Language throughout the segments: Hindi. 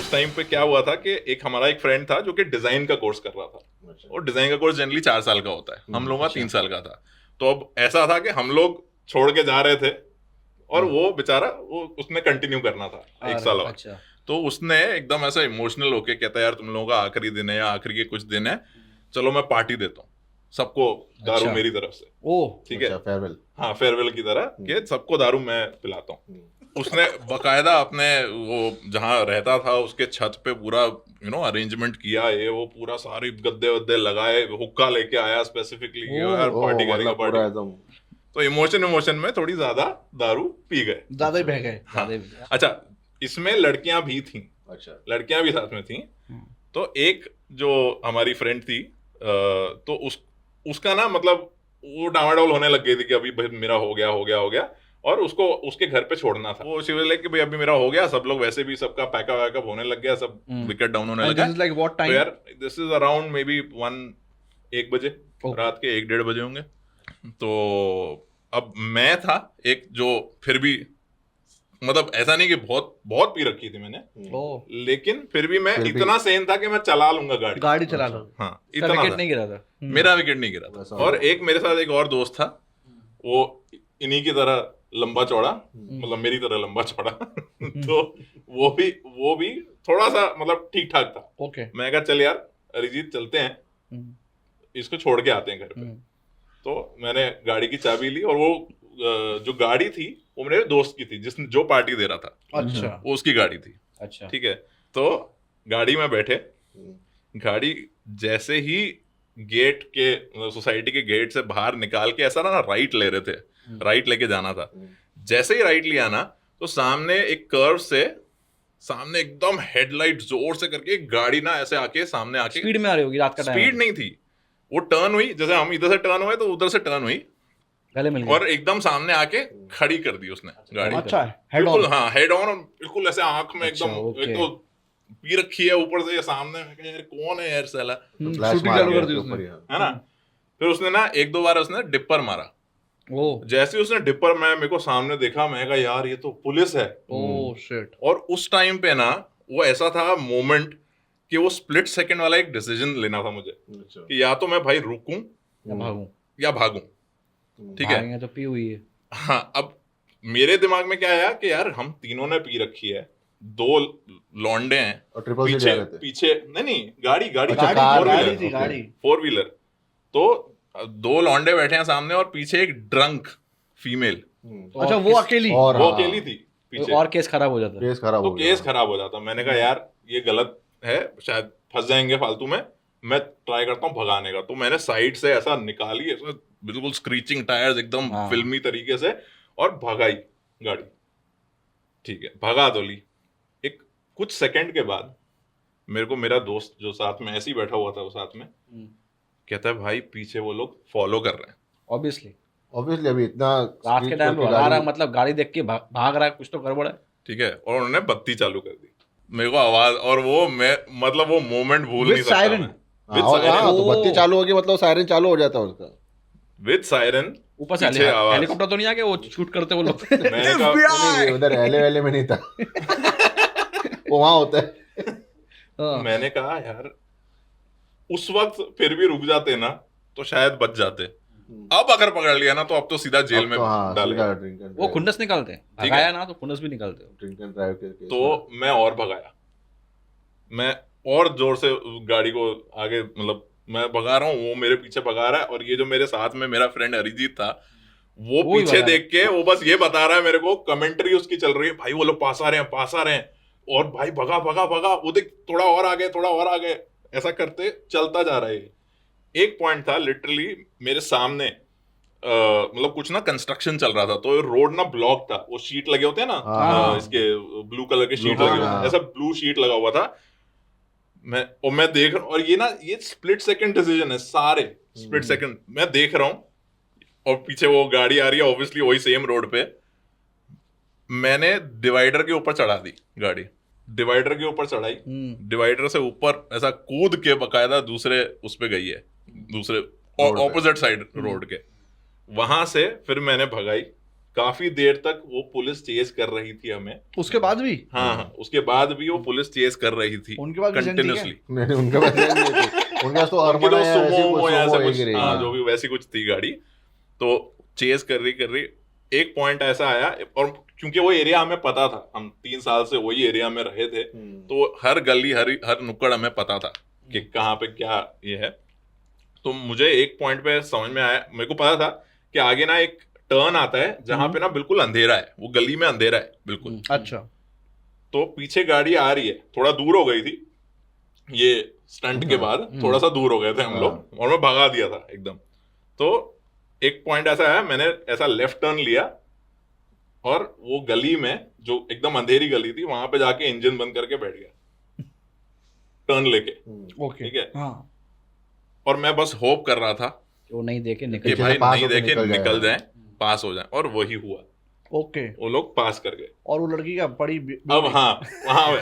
उस टाइम पे क्या हुआ था कि एक हमारा एक फ्रेंड था जो कि डिजाइन का कोर्स कर रहा था, और डिजाइन का कोर्स जनरली 4 साल का होता है, हम लोगों का 3 साल का था। तो अब ऐसा था कि हम लोग छोड़ के जा रहे थे और वो बेचारा वो उसने कंटिन्यू करना था 1 साल और। तो उसने एकदम ऐसा इमोशनल होके कहता है यार तुम लोगों का आखिरी दिन है या आखिरी के कुछ दिन है, चलो मैं पार्टी देता हूँ सबको, दारू मेरी तरफ से। ठीक है, फेयरवेल। हाँ, फेयरवेल की तरह कि सबको दारू मैं पिलाता हूँ। उसने बकायदा अपने वो जहाँ रहता था उसके छत पे पूरा अरेंजमेंट किया, ये वो पूरा सारी गद्दे वद्दे लगाए, हुक्का लेके आया स्पेसिफिकली यार पार्टी करेंगे पार्टी। तो इमोशन में थोड़ी ज्यादा दारू पी गए, ज्यादा ही बह गए। हाँ। अच्छा, इसमें लड़कियां भी थीं। अच्छा, लड़कियां भी साथ में थीं। तो एक जो हमारी फ्रेंड थी तो उसका ना मतलब वो डामाडोल होने लग गई थी कि अभी भाई मेरा हो गया, और उसको उसके घर पे छोड़ना था। वो शिव लाइक कि भाई अभी मेरा हो गया, सब लोग वैसे भी सबका पैकअप होने लग गया, सब विकेट डाउन होने लगा। like what time? तो यार this is around may be 1 बजे, रात के 1-1:30 बजे होंगे। तो अब मैं था एक जो फिर भी मतलब ऐसा नहीं कि बहुत बहुत पी रखी थी मैंने, लेकिन फिर भी मैं इतना सेन था कि मैं चला लूंगा गाड़ी चला लो। हाँ, इतना विकेट नहीं गिरा था। मेरा विकेट नहीं गिरा था। और एक मेरे साथ एक और दोस्त था, वो इन्हीं की तरह लंबा चौड़ा, मतलब मेरी तरह लंबा चौड़ा तो वो भी थोड़ा सा मतलब ठीक ठाक था। मैं कहा चल यार अरिजीत चलते हैं, इसको छोड़ के आते हैं घर पे। तो मैंने गाड़ी की चाबी ली, और वो जो गाड़ी थी वो मेरे दोस्त की थी जिसने जो पार्टी दे रहा था। अच्छा, वो उसकी गाड़ी थी। अच्छा, ठीक है। तो गाड़ी में बैठे, गाड़ी जैसे ही गेट के मतलब सोसाइटी के गेट से बाहर निकाल के ऐसा ना राइट ले रहे थे, राइट लेके जाना था। जैसे ही राइट लिया ना तो सामने एक कर्व से सामने एकदम हेडलाइट जोर से करके एक गाड़ी ना ऐसे आके सामने आके स्पीड में आ रही होगी, रात का टाइम। स्पीड नहीं थी, वो टर्न हुई, जैसे हम इधर से टर्न हुए तो उधर से टर्न हुई, गले मिल गया, और एकदम सामने आके खड़ी कर दी उसने गाड़ी। अच्छा, बिल्कुल हाँ, हेड ऑन, बिल्कुल ऐसे आंख में एकदम। एक तो पी रखी है ऊपर से, सामने यार कौन है यार साला, शूटिंग चालू कर दी उसने, है ना। फिर उसने ना 1-2 बार उसने डिपर मारा। जैसे ही उसने डिपर मेरे को सामने देखा, मैं कहा यार ये तो पुलिस है। शिट। और उस टाइम पे ना वो ऐसा था मोमेंट कि वो स्प्लिट सेकंड वाला एक डिसीजन लेना था मुझे कि या तो मैं भाई रुकूं या भागूं। ठीक है, तो पी हुई है। हाँ, अब मेरे दिमाग में क्या आया कि यार हम तीनों ने पी रखी है, 2 लौंडे हैं पीछे नहीं गाड़ी 4 व्हीलर, तो 2 लौंडे बैठे हैं सामने और पीछे एक ड्रंक फीमेल। अच्छा, वो अकेली थी पीछे, और केस खराब हो जाता, केस खराब हो जाता। मैंने कहा यार ये गलत है, शायद फंस जाएंगे फालतू में, मैं ट्राई करता हूँ भगाने का। तो मैंने साइड से ऐसा निकाली, बिल्कुल स्क्रीचिंग टायर्स एकदम फिल्मी तरीके से, और भगाई गाड़ी। ठीक है, भगा तो ली। एक कुछ सेकंड के बाद मेरे को मेरा दोस्त जो साथ में ऐसे ही बैठा हुआ था वो साथ में कहता है भाई पीछे वो लोग फॉलो कर रहे हैं। ऑब्वियसली अभी इतना रात के टाइम भगा रहा, मतलब गाड़ी देख के भाग रहा है, कुछ तो गड़बड़ है। ठीक है, और उन्होंने बत्ती चालू कर दी, मेरे को आवाज, और वो मैं मतलब वो मोमेंट भूल नहीं सकता मैं। तो बत्ती चालू होगी मतलब सायरन चालू हो जाता है उसका, विद सायरन। ऊपर से हेलीकॉप्टर तो नहीं आ गया वो शूट करते वो लोग? मैंने कहा उधर एले में नहीं था वो वहां होता है। मैंने कहा यार उस वक्त फिर भी रुक जाते ना तो शायद बच जाते, अब अगर पकड़ लिया ना तो अब तो सीधा जेल में डालेगा। वो खुन्नस निकालते हैं, भगाया ना तो खुन्नस भी निकालते हैं। ड्रिंक एंड ड्राइव के केस तो मैं और भगाया, मैं और जोर से गाड़ी को आगे, मतलब मैं भगा रहा हूँ, वो मेरे पीछे भगा रहा है, और ये जो मेरे साथ में मेरा फ्रेंड अरिजीत था वो पीछे देख के वो बस ये बता रहा है मेरे को, कमेंट्री उसकी चल रही है, भाई वो लोग पास आ रहे हैं, और भाई भगा भगा भगा, वो देख थोड़ा और आगे, ऐसा करते चलता जा रहा है। एक पॉइंट था लिटरली मेरे सामने, मतलब कुछ ना कंस्ट्रक्शन चल रहा था, तो रोड ना ब्लॉक था, वो शीट लगे होते हैं ना, इसके ब्लू कलर के शीट लगे होते हैं, ऐसा ब्लू शीट लगा हुआ था। मैं देख रहा हूँ, और ये स्प्लिट सेकंड डिसीजन है, सारे स्प्लिट सेकंड मैं देख रहा हूँ, और पीछे वो गाड़ी आ रही है, ऑब्वियसली वही सेम रोड पे। मैंने डिवाइडर के ऊपर चढ़ा दी गाड़ी, डिवाइडर के ऊपर चढ़ाई, डिवाइडर से ऊपर ऐसा कूद के बकायदा दूसरे उस पे गई है, दूसरे ऑपोजिट साइड रोड के, वहां से फिर मैंने भगाई काफी देर तक वो पुलिस चेज कर रही थी हमें। उसके बाद भी हाँ, उसके बाद भी वो पुलिस चेज कर रही थी उनके पास vision थी क्या? कंटिन्यूअसली। नहीं उनके पास नहीं थी। उनके पास तो अरमाना या ऐसी सुमो या ऐसा कुछ कुछ, एक ही हाँ, रहेगी। जो भी वैसी कुछ थी गाड़ी। तो चेज कर रही एक पॉइंट ऐसा आया, और क्योंकि वो एरिया हमें पता था, हम 3 साल से वही एरिया में रहे थे, तो हर गली हर नुक्कड़ हमें पता था कि कहाँ पे क्या ये है। तो मुझे एक पॉइंट पे समझ में आया, मेरे को पता था कि आगे ना एक टर्न आता है जहां पे ना बिल्कुल अंधेरा है, वो गली में अंधेरा है बिल्कुल। अच्छा तो पीछे गाड़ी आ रही है, थोड़ा दूर हो गई थी ये स्टंट के बाद, थोड़ा सा दूर हो गए थे हम लोग, और मैं भगा दिया था एकदम। तो एक पॉइंट ऐसा है, मैंने ऐसा लेफ्ट टर्न लिया और वो गली में जो एकदम अंधेरी गली थी वहां पे जाके इंजन बंद करके बैठ गया टर्न लेके। ओके ठीक है, हाँ और मैं बस होप कर रहा था वो नहीं देखे कि निकल भाई पास नहीं होके देखे निकल निकल जाए। जाए, पास हो जाए, और वही हुआ, ओके वो लोग पास कर गए। और वो लड़की का बड़ी अब हाँ, वहां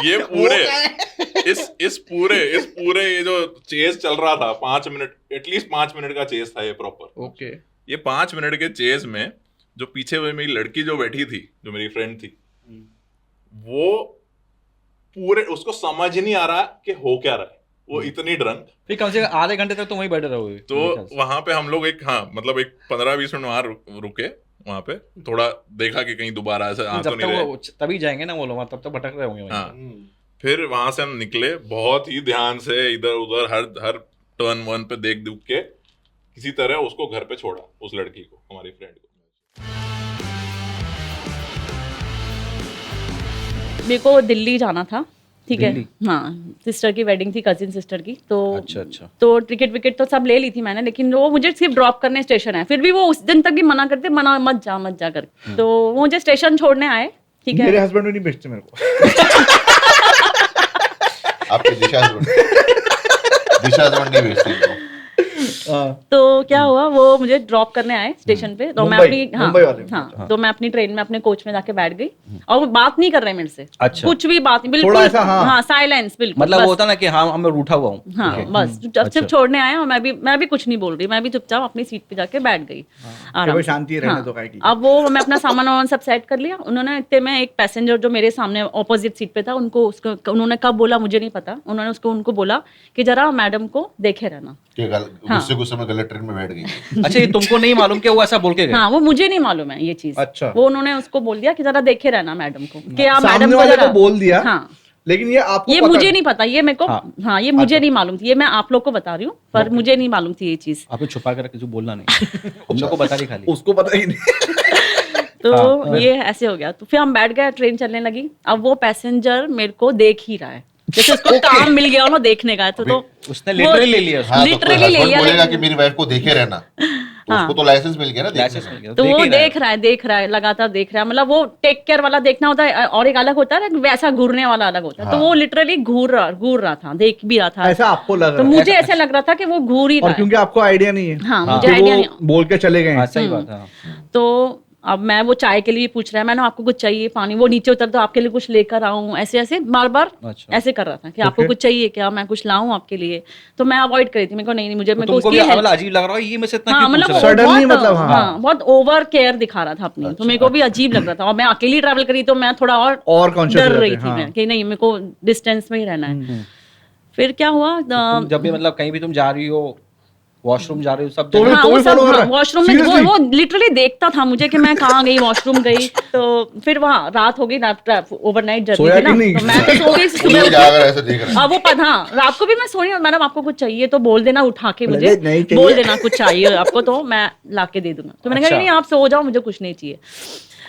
ये पूरे इस पूरे ये जो चेज चल रहा था 5 मिनट, एटलीस्ट 5 मिनट का चेज था ये प्रॉपर। ओके ये 5 मिनट के चेज में जो पीछे हुई मेरी लड़की जो बैठी थी, जो मेरी फ्रेंड थी, वो पूरे उसको समझ ही नहीं आ रहा कि हो क्या रहा है, वो इतनी ड्रंक। फिर कम से कम आधे घंटे तक तो वहीं बैठे रहोगे तो वहां पे हम लोग एक, हाँ मतलब एक 15-20 मिनट वहां रुके, वहां पे थोड़ा देखा कि कहीं दोबारा ऐसे आ तो जब नहीं तक रहे। वो तभी जाएंगे ना वो लोग, तब तक भटक रहे होंगे वहीं। हाँ, फिर वहां से हम निकले बहुत ही ध्यान से, इधर उधर हर टर्न वन पे देख दुख के किसी तरह उसको घर पे छोड़ा, उस लड़की को, हमारी फ्रेंड को। मेरे को दिल्ली जाना था, ठीक है, दिल्ली? हाँ, सिस्टर की वेडिंग थी, कजिन सिस्टर की। तो अच्छा तो टिकट विकेट तो सब ले ली थी मैंने, लेकिन वो मुझे सिर्फ ड्रॉप करने स्टेशन है। फिर भी वो उस दिन तक भी मना करते, मना मत जा करके। तो वो मुझे स्टेशन छोड़ने आए, ठीक है। मेरे हस्बैंड भी नहीं बेचते मेरे को। आपके दिशा नहीं भेजती इनको। तो क्या हुआ, वो मुझे ड्रॉप करने आए स्टेशन पे। तो मैं अपनी मुंबई वाले। हाँ, तो मैं अपनी ट्रेन में अपने कोच में जाके बैठ गई, और वो बात नहीं कर रहे मेरे से, अच्छा। कुछ भी बात नहीं, थोड़ा बिल्कुल ऐसा, हाँ। हाँ, साइलेंस बिल्कुल। मतलब बस। वो होता ना कि हाँ मैं रूठा हुआ हूँ। हाँ बस, जब सिर्फ छोड़ने आए, और मैं भी कुछ नहीं बोल रही, मैं भी चुपचाप अपनी सीट पे जाके बैठ गई आराम से। शांति रहने दो काहे की। अब वो मैं अपना सामान वामान सब सेट कर लिया। उन्होंने इतने में एक पैसेंजर जो मेरे सामने ऑपोजिट सीट पे था, उन्होंने कब बोला मुझे नहीं पता, उन्होंने उनको बोला कि जरा मैडम को देखे रहना। गुस्से में गलत ट्रेन में बैठ गई। अच्छा, ये तुमको नहीं मालूम कि वो ऐसा बोल के गए? हाँ, वो मुझे नहीं मालूम है ये चीज। अच्छा। वो उन्होंने उसको बोल दिया कि जरा देखे रहना मैडम को, कि आप सामने मैडम को वाले जरा को बोल दिया। हाँ, लेकिन ये आपको ये पता मुझे नहीं पता, ये मेरे को हाँ ये मुझे नहीं मालूम थी, ये मैं आप लोग को बता रही हूँ, पर मुझे नहीं मालूम थी ये चीज। आपने छुपा कर किसी को बोलना नहीं, हम लोग को बता रही खाली। उसको पता ही नहीं। तो ये ऐसे हो गया। तो फिर हम बैठ गए, ट्रेन चलने लगी। अब वो पैसेंजर मेरे को देख ही रहा है, जैसे उसको काम मिल गया हो ना देखने का। तो उसने लिटरली ले लिया, हाँ, तो लिटरली कोई ले husband लिया, बोलेगा लेकिन- कि मेरी वाइफ को देखे रहना, तो उसको तो लाइसेंस मिल गया ना देखने लाइसेंस का। मिल गया, तो देख वो ही रहा है। देख रहा है लगातार देख रहा है। मतलब वो टेक केयर वाला देखना होता है, और एक अलग होता है ना, वैसा घूरने वाला अलग होता है। तो वो लिटरली घूर रहा था, देख भी रहा था। ऐसा आपको लग तो रहा है। मुझे ऐसा लग रहा था कि वो घूर ही और रहा है। क्योंकि आपको आइडिया नहीं है। हाँ, मुझे कि आइडिया वो नहीं। बोल के चले गए हाँ, हैं। सही बात है। तो अब मैं वो चाय के लिए पूछ रहा है, मैंने आपको कुछ चाहिए पानी, वो नीचे उतर तो आपके लिए कुछ लेकर आऊं, ऐसे ऐसे बार बार अच्छा। ऐसे कर रहा था कि आपको कुछ चाहिए क्या, मैं कुछ लाऊं आपके लिए। तो मैं अवॉइड कर रही थी, मेरे को नहीं मुझे मेरे को तुमको उसकी भी help- मतलब अजीब लग रहा है ये में से इतना हाँ, क्यों मतलब पूछ वो रहा है? Suddenly बहुत मतलब, हाँ। बहुत ओवर केयर दिखा रहा था अपनी। तो मेरे को भी अजीब लग रहा था, और मैं अकेली ट्रैवल करी तो मैं थोड़ा और conscious डर हो रही जाते थी हैं, मैं कि नहीं, मेरे को डिस्टेंस में ही रहना है। फिर क्या हुआ, तुम जब भी मतलब कहीं भी तुम जा रही हो, वॉशरूम जा रही हो, सब तो जगह- भी- हाँ, तो वो भी सब follow कर रहा है? वॉशरूम में Seriously? वो लिटरली देखता था मुझे कि मैं कहाँ गई, वॉशरूम गई। तो फिर वहाँ रात हो गई, ओवरनाइट जर्नी सोया थी ना, कि नहीं? तो मैं तो सो गई वो सुबह लोग जाकर ऐसे देख रहे हैं। अब वो हाँ, रात को भी मैं सोई, मैडम आपको कुछ चाहिए तो बोल देना, उठा के बोले, मुझे नहीं चाहिए। बोल देना कुछ चाहिए आपको तो मैं ला के दे दूंगा। तो मैंने कहा अच्छा। नहीं, आप सो जाओ, मुझे कुछ नहीं चाहिए।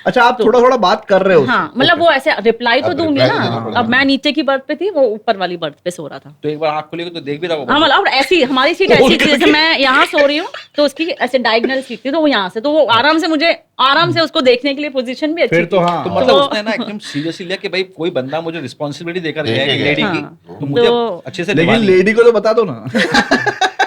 अच्छा, आप थोड़ा थोड़ा बात कर रहे हो उससे। हाँ, मतलब वो ऐसे रिप्लाई तो अब दूंगी reply तो ना। देना पड़ेगा। अब मैं नीचे की बर्थ पे थी, वो ऊपर वाली बर्थ पे सो रहा था। तो एक बार आँख खुलेगी तो देख भी रहा हाँ, होगा। मतलब ऐसी हमारी सीट ऐसी थी, जैसे मैं यहाँ सो रही हूँ तो उसकी ऐसे डायगोनल सीट थी, तो वो यहाँ से, तो वो आराम से मुझे आराम से उसको देखने के लिए पोजीशन भी अच्छी फिर तो थी। हाँ। तो मतलब उसने ना एकदम सीरियसली लिया कि भाई कोई बंदा मुझे रिस्पॉन्सिबिलिटी देकर गया है देखेगा। लेडी की, हाँ। तो मुझे तो- अच्छे से लेकिन निभानी है। लेडी को तो बता दो ना।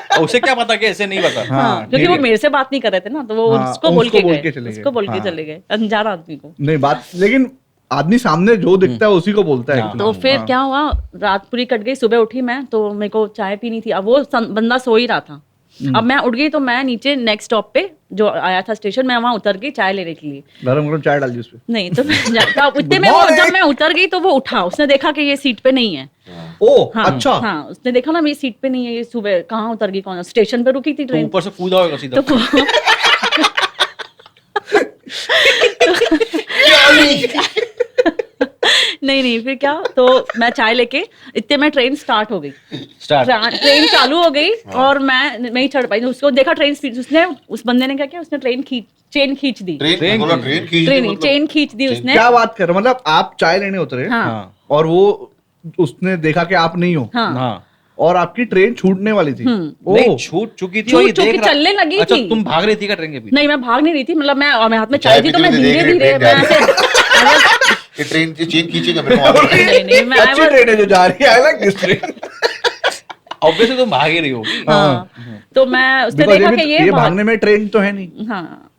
और उसे क्या पता कि ऐसे नहीं पता। हाँ, क्योंकि वो मेरे से बात नहीं कर रहे थे ना, तो वो हाँ, उसको बोल के चले गए, गए। उसको बोल के हाँ। चले गए, अनजान आदमी को। नहीं बात, लेकिन आदमी सामने जो दिखता है उसी को बोलता है। तो फिर क्या हुआ, रात पूरी कट गई, सुबह उठी मैं, तो मेरे को चाय पीनी थी। अब वो बंदा सो ही रहा था, अब मैं उठ गई तो मैं नीचे नेक्स्ट स्टॉप पे जो आया था स्टेशन, मैं वहां उतर गई चाय लेने के लिए। गरम गरम चाय डाल दी उसपे। नहीं तो उतने में जब मैं उतर गई तो वो उठा, उसने देखा कि ये सीट पे नहीं है। ओ हाँ, अच्छा। हाँ, उसने देखा ना मेरी सीट पे नहीं है, ये सुबह कहाँ उतर गई, कौन स्टेशन पे रुकी थी तो ट्रेन। ऊपर से कूदा होगा सीधा। तो नहीं फिर क्या, तो मैं चाय लेके इतने में ट्रेन स्टार्ट हो गई, ट्रेन चालू हो गई और मैं नहीं चढ़ पाई। उसको देखा ट्रेन स्पीड, उसने उस बंदे ने क्या किया, उसने चेन खींच दी, चेन खींच दी उसने। क्या बात कर रहे हो? मतलब आप चाय लेने उतरे हाँ। और वो उसने देखा कि आप नहीं हो हाँ। और आपकी ट्रेन छूटने वाली थी। नहीं छूट चुकी थी, छूट चुकी, चलने लगी अच्छा, थी। तुम भाग रही थी क्या ट्रेन के पीछे? नहीं मैं भाग नहीं रही थी, मतलब मैं हाथ में चाय थी तो मैं धीरे धीरे ट्रेन की चेन खींचेगा मेरे को। नहीं मैं अच्छी ट्रेन है जो जा रही है, I like this train. Obviously तुम भाग ही रही होगी। हाँ। तो मैं उसने देखा कि ये भागने में ट्रेन तो है नहीं। हाँ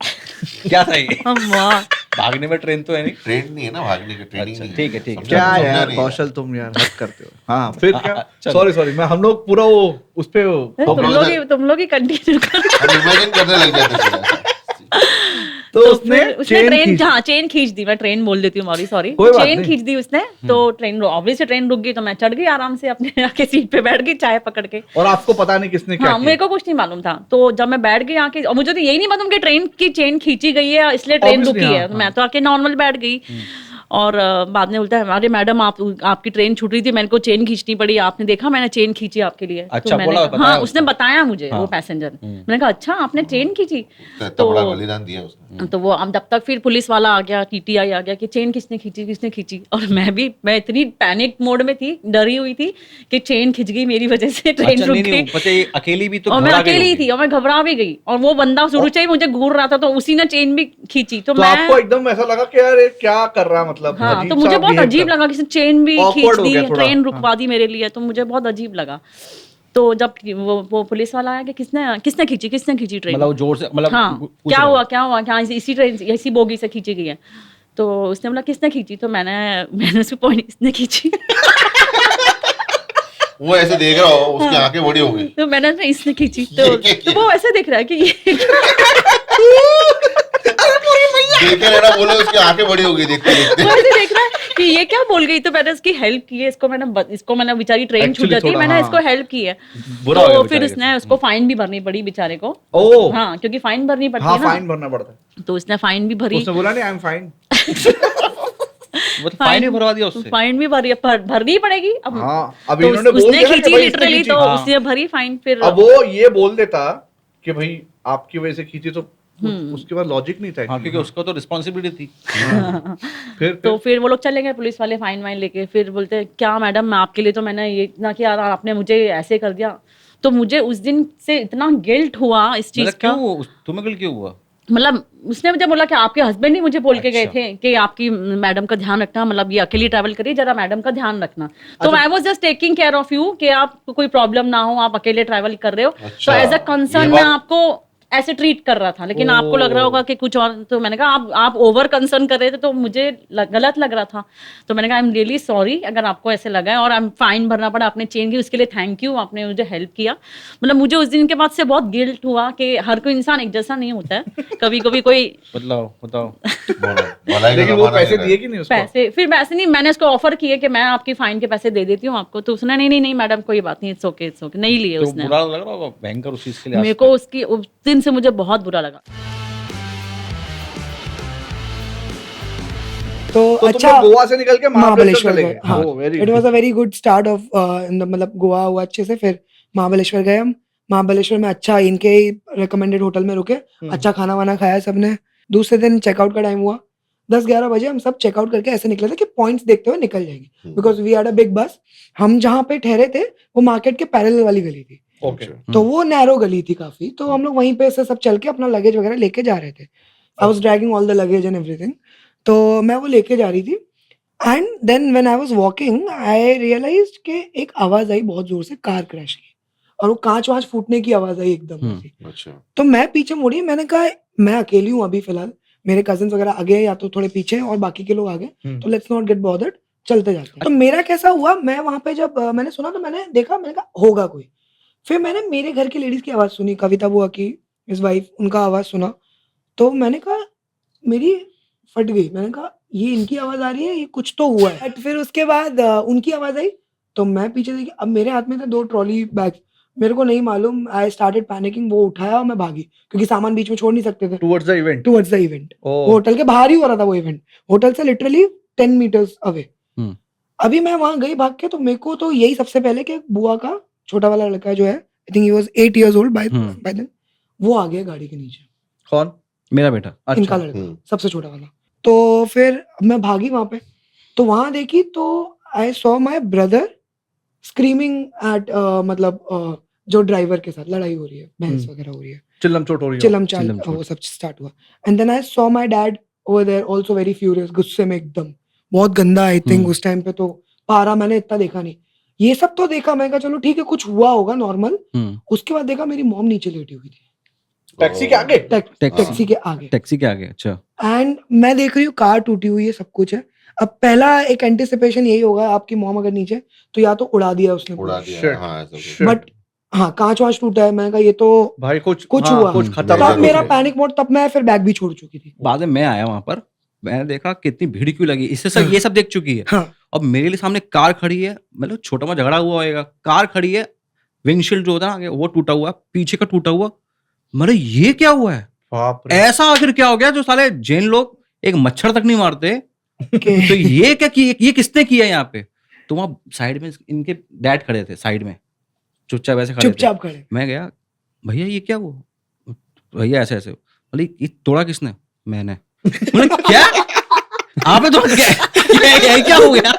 क्या था ये? वाह, भागने में ट्रेन तो है नहीं। ट्रेन नहीं है ना, भागने की ट्रेनिंग नहीं है। ठीक है क्या यार कौशल, तुम यार हद करते हो। हाँ फिर क्या, सॉरी मैं हम लोग पूरा वो उस पे तुम लोग ही कंटिन्यू करो। हम इमेजिन करने लग जाते हैं। तो उसने चेन खींच दी, मैं ट्रेन बोल देती हूँ, सॉरी कोई बात चेन नहीं। खींच दी उसने। तो ट्रेन ऑब्वियसली ट्रेन रुक गई, तो मैं चढ़ गई आराम से अपने आके सीट पे बैठ गई चाय पकड़ के। और आपको पता नहीं किसने क्या हाँ, किया? मेरे को कुछ नहीं मालूम था। तो जब मैं बैठ गई आके, और मुझे तो यही नहीं मालूम कि ट्रेन की चेन खींची गई है इसलिए ट्रेन Obviously, रुकी है। हाँ, तो मैं तो आके नॉर्मल बैठ गई। और बाद में बोलता है, अरे मैडम आपकी ट्रेन छूट रही थी, मैंने को चेन खींचनी पड़ी, आपने देखा मैंने चेन खींची आपके लिए। अच्छा, तो मैंने बोला, हाँ, उसने बताया मुझे, वो पैसेंजर। मैंने कहा अच्छा आपने चेन खींची। तो बड़ा बलिदान दिया उसने। तो वो अब जब तक फिर पुलिस वाला आ गया, टीटीआई आ गया कि चेन किसने खींची। और मैं इतनी पैनिक मोड में थी, डरी हुई थी कि चेन खिंच गई मेरी वजह से, ट्रेन रुक गई। पता अकेली भी तो और मैं अकेली थी और मैं घबरा भी गई, और वो बंदा शुरू से ही मुझे घूर रहा था, तो उसी ने चेन भी खींची। तो मैं आपको एकदम ऐसा लगा कि यार ये क्या कर रहा है, मतलब हाँ, तो मुझे बहुत अजीब लगा कि चेन भी खींच दी, ट्रेन रुकवा दी मेरे लिए, तो मुझे बहुत अजीब लगा। तो जब वो पुलिस वाला आया कि किसने खींची ट्रेन, मतलब जोर से, मतलब हाँ क्या हुआ क्या इसी ट्रेन इसी बोगी से खींची गई है। तो उसने बोला किसने खींची, तो मैंने उसको पॉइंट, इसने खींची। वो ऐसे देख रहा हो, उसकी आंखें बड़ी हो गई। तो मैंने इसने खींची, तो वो ऐसे देख रहा है कि ये देखे रहना, बोले उसकी आंखें बड़ी हो गई देखते देखते। वो ऐसे देख रहा है कि ये क्या बोल गई। तो मैंने उसकी हेल्प की है, इसको मैंने बेचारी ट्रेन छूट जाती है, मैंने इसको हेल्प की है। तो फिर उसने उसको फाइन भी भरनी पड़ी बेचारे को। हाँ, क्योंकि फाइन भरनी पड़ती है ना, फाइन भरना पड़ता है। तो उसने फाइन भी भरी। उसने बोला नहीं आई एम फाइन। फाइन भी भरवा दिया उससे। फाइन भी भरनी पड़ेगी अब। हाँ, अब तो इन्होंने बोल उसने दिया खींची लिटरली, तो उसने भरी फाइन। फिर अब वो ये बोल देता कि भाई आपकी वजह से खींची, तो उसके बाद लॉजिक नहीं था। हाँ, क्योंकि उसको तो रिस्पॉन्सिबिलिटी थी। फिर वो लोग चले गए पुलिस वाले फाइन वाइन लेके। फिर बोलते हैं क्या मैडम, मैं आपके लिए तो मैंने ये इतना किया, आपने मुझे ऐसे कर दिया। तो मुझे उस दिन से इतना गिल्ट हुआ इस चीज का। तुम्हें गिल्ट क्यों हुआ? मतलब उसने मुझे बोला कि आपके हस्बैंड ही मुझे बोल के गए थे कि आपकी मैडम का ध्यान रखना, मतलब ये अकेली ट्रैवल करिए, जरा मैडम का ध्यान रखना। तो I was just taking care of you कि आपको कोई प्रॉब्लम ना हो, आप अकेले ट्रैवल कर रहे हो। तो एज अ कंसर्न मैं आपको ऐसे ट्रीट कर रहा था, लेकिन आपको लग रहा होगा कि कुछ और। तो मैंने कहा आप ओवर कंसर्न कर रहे थे, तो मुझे गलत लग रहा था। तो मैंने कहा आई एम रियली सॉरी अगर आपको ऐसे लगा है, और आई एम फाइन भरना पड़ा आपने चेन की, उसके लिए थैंक यू, आपने मुझे हेल्प किया। मतलब मुझे उस दिन के बाद से बहुत गिल्ट हुआ कि हर कोई इंसान एक जैसा नहीं होता है, कभी कभी कोई बताओ। लेकिन वो पैसे दिए कि नहीं उसको? पैसे नहीं, मैंने उसको ऑफर किए कि मैं आपकी फाइन के पैसे दे देती हूँ आपको। तो उसने नहीं मैडम कोई बात नहीं, इट्स ओके नहीं लिए उसने। बुरा लग रहा होगा भयंकर उस चीज के लिए। मेरे को उसकी उस दिन से मुझे बहुत बुरा लगा। तो अच्छा, गोवा से निकल के महाबलेश्वर चले गए। हाँ, it was a very good start of मतलब गोवा हुआ अच्छे से। फिर महाबलेश्वर गए हम। महाबलेश्वर में अच्छा इनके रिकमेंडेड होटल में रुके, अच्छा खाना वाना खाया सबने। दूसरे दिन चेकआउट का टाइम हुआ 10-11 बजे। हम सब चेकआउट करके ऐसे निकले थे कि पॉइंट्स देखते हुए निकल जाएंगे, because we had a big bus. हम जहाँ पे ठहरे थे वो मार्केट के पैरेलल वाली गली थी। तो वो नैरो गली थी काफी, तो हम लोग वहीं पे से सब चल के अपना लगेज वगैरह लेके जा रहे थे। I was dragging all the luggage and everything. तो मैं वो लेके जा रही थी, and then when I was walking I realised कि एक आवाज आई बहुत जोर से, कार क्रैश की, और वो कांच वांच फूटने की आवाज आई एकदम से। तो मैं पीछे मुड़ी, मैंने कहा मैं अकेली हूँ अभी फिलहाल, मेरे कजिन्स वगैरह आगे या तो थोड़े पीछे और बाकी के लोग आगे, तो लेट्स नॉट गेट बॉदर्ड, चलते जाते हैं। तो मेरा कैसा हुआ, मैं वहां पे जब मैंने सुना तो मैंने देखा, मैंने कहा होगा कोई। फिर मैंने मेरे घर की लेडीज की आवाज सुनी, कविता बुआ की इस वाइफ, उनका आवाज सुना, तो मैंने कहा मेरी फट गई, मैंने कहा ये इनकी आवाज आ रही है, ये कुछ तो हुआ है। फिर उसके बाद उनकी आवाज आई, तो मैं पीछे देखी, अब मेरे हाथ में थे 2 ट्रॉली बैग, मेरे को नहीं मालूम, आई स्टार्टेड पैनिकिंग, वो उठाया और मैं भागी, क्योंकि सामान बीच में छोड़ नहीं सकते थे। Towards the event. Towards the event, oh hotel के बाहर ही हो रहा था वो इवेंट, होटल से लिटरली 10 मीटर्स अवे। हम्म। अभी मैं वहां गई भाग के, तो मेरे को तो यही सबसे पहले कि बुआ का छोटा वाला लड़का जो है, I think he was 8 years old by then, वो आ गया गाड़ी के नीचे, कौन? मेरा बेटा। इनका अच्छा। लड़का सबसे छोटा वाला। तो फिर मैं भागी वहां पे, तो वहां देखी तो I saw my brother screaming at, मतलब जो ड्राइवर के साथ लड़ाई हो रही है, बहस वगैरह हो रही है, चिल्लम चोट हो रही है। चिलम चाल, चिलम चोट। वो सब स्टार्ट हुआ। And then I saw my dad over there also very furious, गुस्से में एकदम, बहुत गंदा। आई थिंक उस टाइम पे तो पारा मैंने इतना देखा नहीं, ये सब तो देखा, मैं कहा चलो ठीक है कुछ हुआ होगा नॉर्मल। उसके बाद देखा मेरी मॉम नीचे लेटी हुई थी, टैक्सी के आगे? टैक्सी के आगे, टैक्सी के आगे। अच्छा। एंड मैं देख रही हूँ कार टूटी हुई है, सब कुछ है। अब पहला एक एंटिसिपेशन यही होगा, आपकी मॉम अगर नीचे, तो या तो उड़ा दिया उसने, उड़ा Shit. दिया, हाँ ऐसा कुछ। Shit. बट हाँ कांच वांच टूटा है, मैंने कहा ये तो भाई कुछ कुछ हुआ। कुछ तब खतरनाक तब जरूर मेरा है। पैनिक मोड, तब मैं फिर बैग भी छोड़ चुकी थी। बाद में मैं आया वहां पर, मैंने देखा कितनी भीड़ क्यों लगी, इससे सब ये सब देख चुकी है। हाँ अब मेरे लिए सामने कार खड़ी है, मतलब छोटा मोटा झगड़ा हुआ होएगा, कार खड़ी है, विंडशील्ड जो होता है ना आगे, वो टूटा हुआ, पीछे का टूटा हुआ। मेरे ये क्या हुआ है, बाप रे। ऐसा आखिर क्या हो गया जो साले जैन लोग एक मच्छर तक नहीं मारते, कि- तो ये क्या किया, ये किसने किया यहाँ पे? तो वहां साइड में इनके डैड खड़े थे, साइड में चुपचाप ऐसे खड़े थे। चुपचाप खड़े। मैं गया, भैया ये क्या हुआ? भैया ऐसे ऐसे, बोले ये तोड़ा किसने? मैंने। बोले क्या आपने तो क्या हो गया?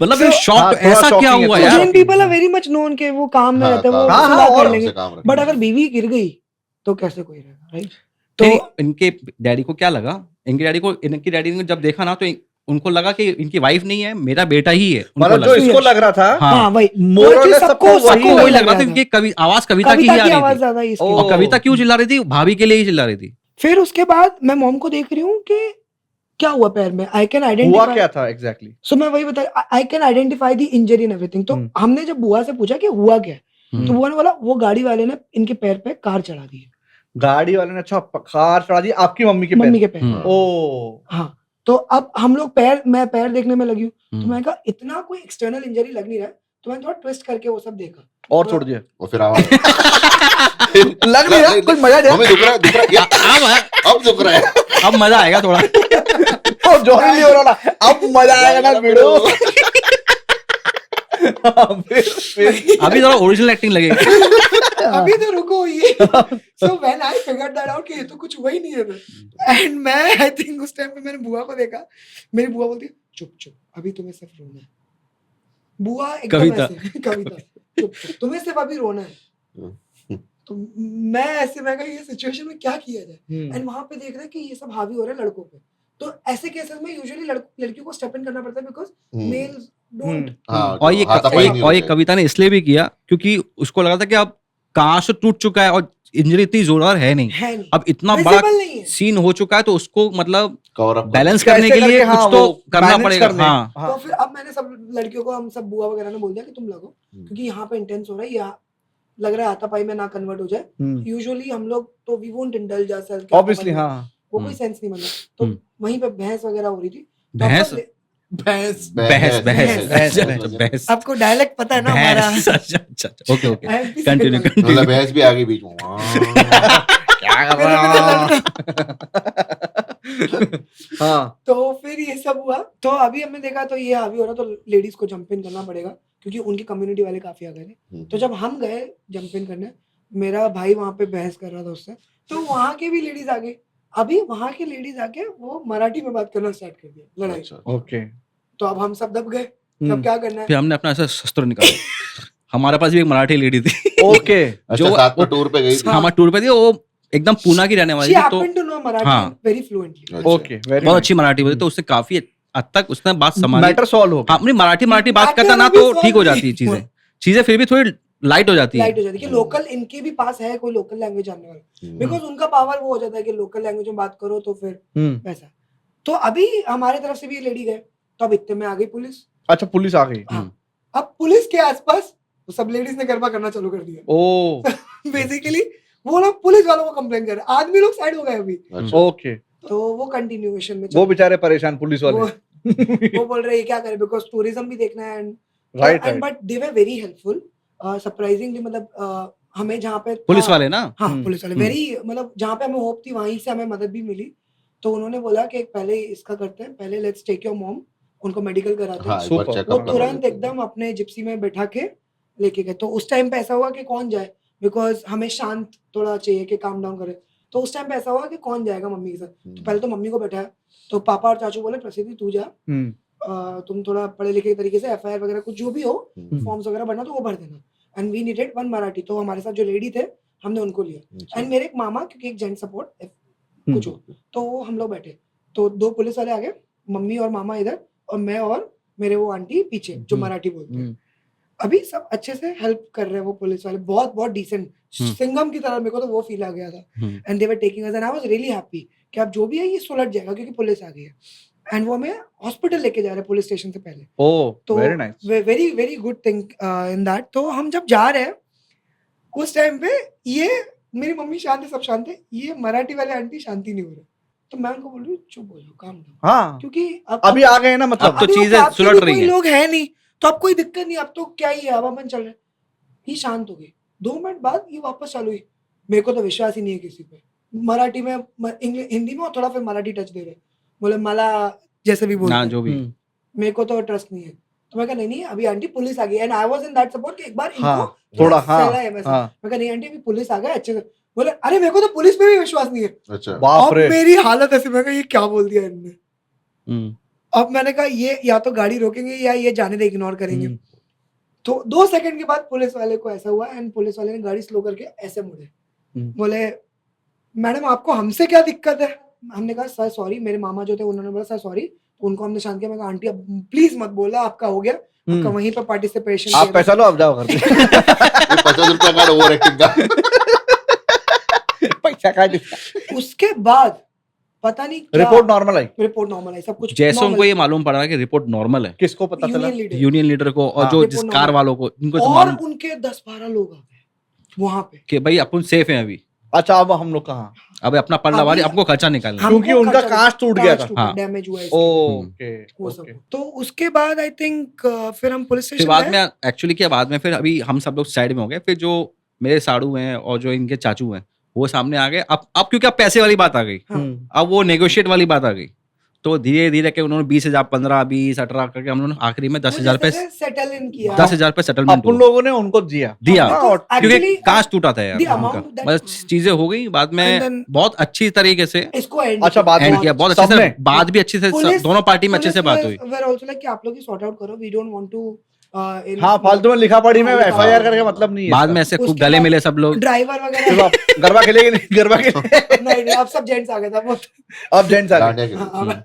मतलब So, शॉक, हाँ, थोड़ा ऐसा क्या shocking है, हुआ थोड़ा यार? Jain people are very much known के वो काम में हाँ, रहते हैं, वो काम- सुलह कर और लेंगे। से काम रखना। बट अगर बीवी गिर गई तो कैसे कोई रहेगा, राइट? तो नहीं, इनके डैडी को क्या लगा, इनकी डैडी ने जब देखा ना, तो उनको लगा कि इनकी वाइफ नहीं है, मेरा बेटा ही है। उनको मतलब जो लगा। इसको लग रहा था, हाँ, हाँ वही more or वो चीज़ less सबको सबको वही लग रहा था, था। क्योंकि आवाज कविता की ही कविता आ की रही आवाज थी। ज्यादा इसकी। ओ। और कविता क्यों चिल्ला रही थी? भाभी के लिए ही चिल्ला रही थी। फिर उसके बाद मैं मॉम को देख रही हूँ कि क्या हुआ पैर में, आई कैन हुआ आइडेंटिफाई। क्या था एग्जैक्टली? सो मैं वही बता, I can identify the injury and everything. तो हमने जब बुआ से पूछा कि हुआ क्या है, तो बुआ ने बोला वो गाड़ी वाले ने इनके पैर पे कार चढ़ा दी है, गाड़ी वाले ने अच्छा कार चढ़ा दी आपकी मम्मी के मम्मी पैर? के पैर। हम्म। ओ हाँ, तो अब हम लोग मैं पैर देखने में लगी हूँ, तो हम्म। मैं कहा इतना कोई एक्सटर्नल इंजरी लग नहीं रहा है, तो मैंने थोड़ा ट्विस्ट करके वो सब देखा। और छोड़ दिया? और फिर आवाज लग नहीं रहा कुछ मजा हमें दुख रहा है यार, अब दुख रहा है। अब मजा आएगा थोड़ा। तो जो नहीं हो रहा ना, अब मजा आएगा ना वीडियो। फिर अभी थोड़ा ओरिजिनल एक्टिंग लगेगी। अभी तो रुको ये। So when I figured that out कि ये तो कुछ हुआ ही नहीं है, एंड मैं आई थिंक उस टाइम पे मैंने बुआ को देखा, मेरी बुआ बोलती है चुप चुप अभी तुम्हें सिर्फ रोना है। बुआ एकदम कविता। ऐसे, कविता चुप चुप तुम्हें सिर्फ अभी रोना है। तो मैं ऐसे, मैं कहा ये सिचुएशन में क्या किया जाए, एंड वहां पे देख रहे हैं कि ये सब हावी हो रहा है लड़कों पे। तो ऐसे केसेस में यूजुअली लड़कियों को स्टेप इन करना पड़ता है, बिकॉज मेल्स डोंट। हाँ, और ये हाथापाई नहीं और ये होते। कविता ने इसलिए भी किया क्योंकि उसको लगा था कि अब कहाँ से टूट चुका है और इंजरी इतनी जोरदार है नहीं, है नहीं, अब इतना बड़ा Visible नहीं है। सीन हो चुका है, तो उसको मतलब Cover up बैलेंस कैसे करने के लिए करके, हाँ, कुछ तो वो करना manage पड़ेगा। करने। हाँ, तो फिर अब मैंने सब लड़कियों को, हम सब बुआ वगैरह ने बोल दिया कि तुम लगो, क्योंकि यहाँ पे इंटेंस हो रहा है, यहाँ लग रहा है हाथापाई में ना कन्वर्ट हो जाए। यूजुअली हम लोग तो we won't indulge ourself, obviously हाँ। वो कोई सेंस नहीं बनता। तो वहीं पे बहस वगैरह हो रही थी। तो भैंस बहस बहस बहस बहस, बहस आपको डायलेक्ट पता है ना हमारा। बहस। अच्छा ओके ओके, IMP से कंटिन्यू बोला। मतलब कंटिन्यू। बहस भी आ गई बीच में। हाँ। क्या कर मेरे रहा को है? हाँ तो फिर ये सब हुआ, तो अभी हमने देखा तो ये हावी हो रहा, तो लेडीज को जंप इन करना पड़ेगा, क्योंकि उनकी कम्युनिटी वाले काफी आ गए थे। तो जब हम गए जंप इन करने, मेरा भाई वहां पे बहस कर रहा था उससे, तो वहां के भी लेडीज आ गई। अभी वहां के लेडीज आके वो मराठी में बात करना स्टार्ट कर दिया, लड़ाई। अच्छा। ओके। तो अब हम सब दब गए, अब क्या करना है। फिर हमने अपना ऐसा शस्त्र निकाला। हमारे पास भी एक मराठी लेडी थी ओके। अच्छा, जो साथ में टूर पे गई थी। हमारे टूर पे थी, वो एकदम पूना की रहने She वाली थी, तो happened to know Marathi हाँ। very fluently. अच्छा। ओके वेरी बहुत अच्छी मराठी बोलती, तो उससे काफी हद तक उसने बात संभाली। मैटर सॉल्व हो गया। अपनी मराठी बात Matter करता ना, अभी तो solve ठीक हो नहीं जाती है हुआ। चीजें फिर भी थोड़ी लाइट हो जाती है। लाइट हो जाती है कि लोकल इनके भी पास है कोई लोकल लैंग्वेज जानने वाला, बिकॉज उनका पावर वो हो जाता है कि लोकल लैंग्वेज में बात करो तो फिर वैसा। तो अभी हमारे तरफ से भी लेडी गए, तो अब इतने में आ गई पुलिस। अच्छा पुलिस आ गई। हाँ। अब पुलिस के आसपास वो सब लेडीज ने गरबा करना चालू कर दिया ओ बेसिकली वो लोग पुलिस वालों को कंप्लेन कर रहे हैं, आदमी लोग साइड हो गए अभी, ओके, तो वो कंटिन्यूएशन में वो बेचारे परेशान पुलिस वाले। वो बोल रहे हैं क्या करें बिकॉज टूरिज्म भी देखना है and right and but they were very helpful surprisingly, मतलब हमें जहाँ पे पुलिस वाले ना, हाँ पुलिस वाले वेरी, मतलब जहाँ पे हमें होप थी वहीं से हमें मदद भी मिली, तो उन्होंने बोला कि पहले इसका करते हैं, पहले लेट्स टेक योर मॉम, उनको मेडिकल कराते हैं। हाँ, एक बार Super. चेकअप वो करवा तुरंत देते हैं। एकदम अपने जिप्सी में बैठा के लेके गए, तो उस टाइम पे ऐसा हुआ कि कौन जाए, बिकॉज हमें शांत थोड़ा चाहिए कि काम डाउन करे, तो उस टाइम पे ऐसा हुआ कि कौन जाएगा मम्मी के साथ, तो पहले तो मम्मी को बैठाया, तो पापा और चाचू बोले प्रसिद्धि तू जा, तुम थोड़ा पढ़े लिखे तरीके से एफआईआर वगैरह कुछ जो भी हो फॉर्म्स वगैरह भरना तो वो भर देना, and we needed one Marathi, तो हमारे साथ जो लेडी थे हमने उनको लिया, एंड मेरे एक मामा, क्योंकि एक जेंट सपोर्ट कुछ हो, तो हम लोग बैठे, तो दो पुलिस वाले आगे, मम्मी और मामा इधर, और मैं और मेरे वो आंटी पीछे जो मराठी बोलते हैं। अभी सब अच्छे से हेल्प कर रहे हैं वो पुलिस वाले, बहुत बहुत डिसेंट, सिंघम की तरह, मेरे को तो वो फील आ गया था, and they were taking us and I was really happy कि अब जो भी है ये सुलझ जाएगा क्योंकि पुलिस आ गई है, एंड वो हमें हॉस्पिटल लेके जा रहे हैं पुलिस स्टेशन से पहले, तो very nice, very very good thing in that. तो हम जब जा रहे हैं उस टाइम पे ये मेरी मम्मी शांत है, सब शांत है, ये मराठी वाले आंटी शांति नहीं हो रहे, तो मैं उनको बोल रही हूँ चुप हो जाओ, काम डाउन, हाँ क्योंकि अभी आ गए ना, मतलब अब तो अभी वो चीजें आपके सुलझ भी रही कोई हैं। लोग है नहीं, तो अब कोई दिक्कत नहीं, अब तो क्या ही है, अब अपन चल रहे, ये शांत हो गई, 2 मिनट बाद ये वापस चालू हुई, मेरे को तो विश्वास ही नहीं है किसी पे, मराठी में हिंदी में और थोड़ा फिर मराठी टच दे रहे, बोले मला जैसे भी बोलते ना हैं, जो भी मेरे को तो ट्रस्ट नहीं है, तो मैं कहा नहीं अभी आंटी पुलिस आ गई, and I was in that support कि एक बार हाँ, इनको थोड़ा हाँ, सहला है वैसे। हाँ, मैं कहा नहीं आंटी अभी पुलिस आ गए अच्छे से, बोले अरे मेरे को तो पुलिस पे भी विश्वास नहीं है, अच्छा, बाप अब रे, मेरी हालत ऐसी, मैं कहा ये क्या बोल दिया इनने, हम्म, अब मैंने कहा ये या तो गाड़ी रोकेंगे या ये जाने दे, इग्नोर करेंगे, तो 2 सेकंड के बाद पुलिस वाले को ऐसा हुआ, एंड पुलिस वाले ने गाड़ी स्लो करके ऐसे मुड़े, बोले मैडम आपको हमसे क्या दिक्कत है, हमने कहा सर सॉरी, मेरे मामा जो थे उन्होंने बोला सर सॉरी, तो उनको हमने शांत किया, मैं कहा आंटी अब प्लीज मत बोला, आपका हो गया, आपका वहीं पर पार्टिसिपेशन, आप पैसा लो, अब जाओ घर पे। ये 50 रुपया का ओवर एक्टिंग का। पैसा काट, उसके बाद पता नहीं क्या रिपोर्ट नॉर्मल आई, रिपोर्ट नॉर्मल है, सब कुछ जैसे normal उनको ये है। मालूम पड़ा कि रिपोर्ट नॉर्मल है, किसको पता चला? यूनियन लीडर यूनियन लीडर को और हाँ, जो रिपोर्ट जिस नॉर्मल कार वालों को, इनको तो और मालूम उनके 10-12 लोग आ गए वहां पे, कि भाई अपन सेफ हैं अभी, अच्छा अब हम लोग कहाँ, अब अपना पल्ला वाली अभी- आपको खर्चा निकालना है। क्योंकि उनका कांच टूट गया था। हाँ। डैमेज हुआ है इसके, ओके वो सब। ओके, तो उसके बाद आई थिंक फिर हम पुलिस फिर स्टेशन बाद गए, में एक्चुअली क्या, बाद में फिर अभी हम सब लोग साइड में हो गए, फिर जो मेरे साड़ू हैं और जो इनके चाचू हैं वो सामने आ गए, अब क्योंकि अब पैसे वाली बात आ गई, हाँ। अब वो नेगोशिएट वाली बात आ गई, तो धीरे धीरे के उन्होंने 20,000 15 20 18 करके हम लोगों ने आखिरी में 10,000 रुपए सेटल इन किया, 10,000 रुपए सेटलमेंट अपन लोगों ने उनको दिया दिया, हाँ, और क्योंकि actually, कांच टूटा था यार the उनका। amount that- बस चीजें हो गई बाद And में, then- बहुत अच्छी तरीके से इसको एंड अच्छा, बाद एंड किया, बहुत अच्छे से, सबने? बात भी अच्छे से, पुलिस- दोनों पार्टी में अच्छे से बात हुई। वेर आल्सो लाइक कि आप लोग ही सॉर्ट आउट करो, वी डोंट वांट टू हाँ, फालतू में लिखा पड़ी में हाँ, एफआईआर करके मतलब नहीं है बाद इसका। में ऐसे खूब उसके गले बाद- मिले सब लोग, ड्राइवर चलो वगैरह आप गरबा खेलेंगे नहीं, गरबा खेलेंगे, नहीं अब सब जेंट्स आ गए था बहुत, अब जेंट्स आ गए। डांडिया खेलो। हाँ, अब-